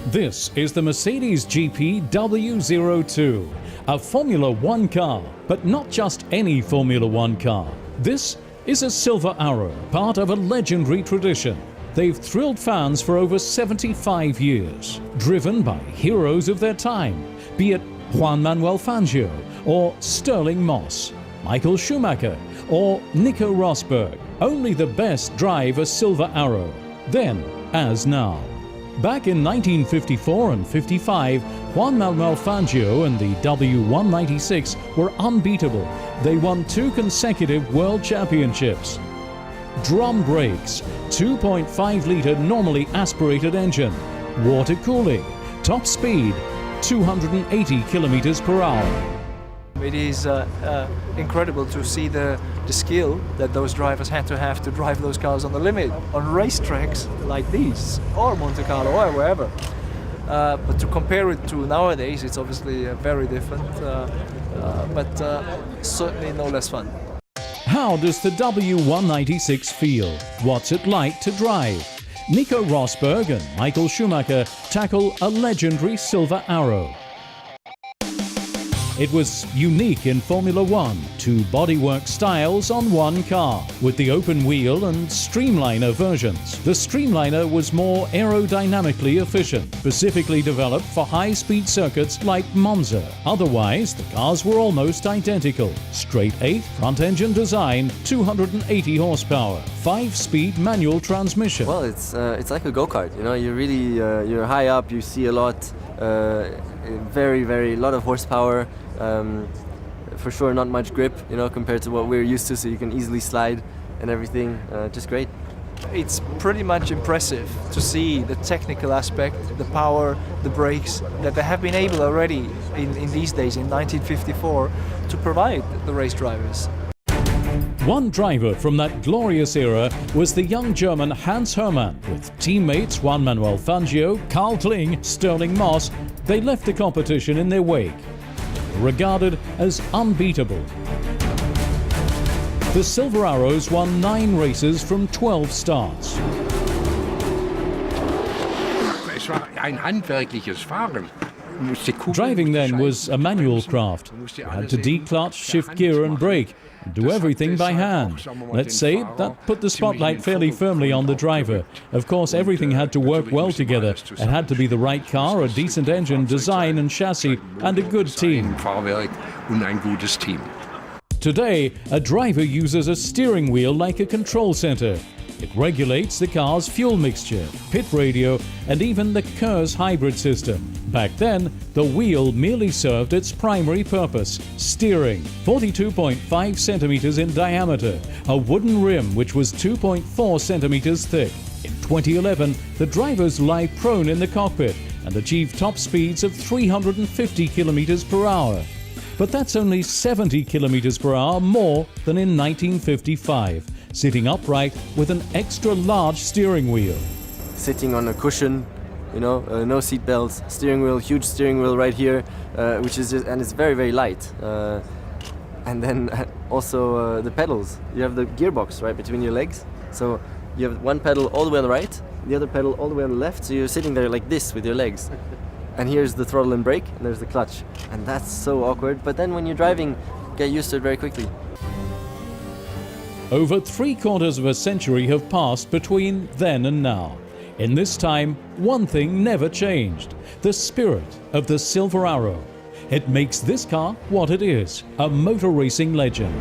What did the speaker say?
This is the Mercedes GP W02, a Formula One car, but not just any Formula One car. This is a Silver Arrow, part of a legendary tradition. They've thrilled fans for over 75 years, driven by heroes of their time, be it Juan Manuel Fangio or Stirling Moss, Michael Schumacher or Nico Rosberg. Only the best drive a Silver Arrow, then as now. Back in 1954 and 55, Juan Manuel Fangio and the W196 were unbeatable. They won 2 consecutive world championships. Drum brakes, 2.5-litre normally aspirated engine, water cooling, top speed, 280 kilometers per hour. It is incredible to see the skill that those drivers had to drive those cars on the limit on racetracks like these, or Monte Carlo, or wherever. But to compare it to nowadays, it's obviously very different, but certainly no less fun. How does the W196 feel? What's it like to drive? Nico Rosberg and Michael Schumacher tackle a legendary Silver Arrow. It was unique in Formula One, 2 bodywork styles on one car, with the open wheel and Streamliner versions. The Streamliner was more aerodynamically efficient, specifically developed for high-speed circuits like Monza. Otherwise, the cars were almost identical. Straight 8 front-engine design, 280 horsepower, 5-speed manual transmission. Well, it's like a go-kart. You know, you're high up. You see a lot. Very lot of horsepower, for sure not much grip, you know, compared to what we're used to, so you can easily slide and everything, just great. It's pretty much impressive to see the technical aspect, the power, the brakes that they have been able already in these days, in 1954, to provide the race drivers. One driver from that glorious era was the young German Hans Hermann. With teammates Juan Manuel Fangio, Karl Kling, Stirling Moss, they left the competition in their wake. They were regarded as unbeatable. The Silver Arrows won 9 races from 12 starts. Driving then was a manual craft. You had to declutch, shift gear and brake, and do everything by hand. Let's say that put the spotlight fairly firmly on the driver. Of course, everything had to work well together. It had to be the right car, a decent engine, design and chassis, and a good team. Today, a driver uses a steering wheel like a control center. It regulates the car's fuel mixture, pit radio, and even the KERS hybrid system. Back then, the wheel merely served its primary purpose, steering. 42.5 centimeters in diameter, a wooden rim which was 2.4 centimeters thick. In 2011, the drivers lie prone in the cockpit and achieve top speeds of 350 kilometers per hour. But that's only 70 kilometers per hour more than in 1955. Sitting upright with an extra large steering wheel. Sitting on a cushion, you know, no seat belts, steering wheel, huge steering wheel right here, which is just, and it's very light. And then also the pedals. You have the gearbox right between your legs, so you have one pedal all the way on the right, the other pedal all the way on the left, so you're sitting there like this with your legs. And here's the throttle and brake, and there's the clutch. And that's so awkward, but then when you're driving, get used to it very quickly. Over 3/4 of a century have passed between then and now. In this time, one thing never changed: the spirit of the Silver Arrow. It makes this car what it is, a motor racing legend.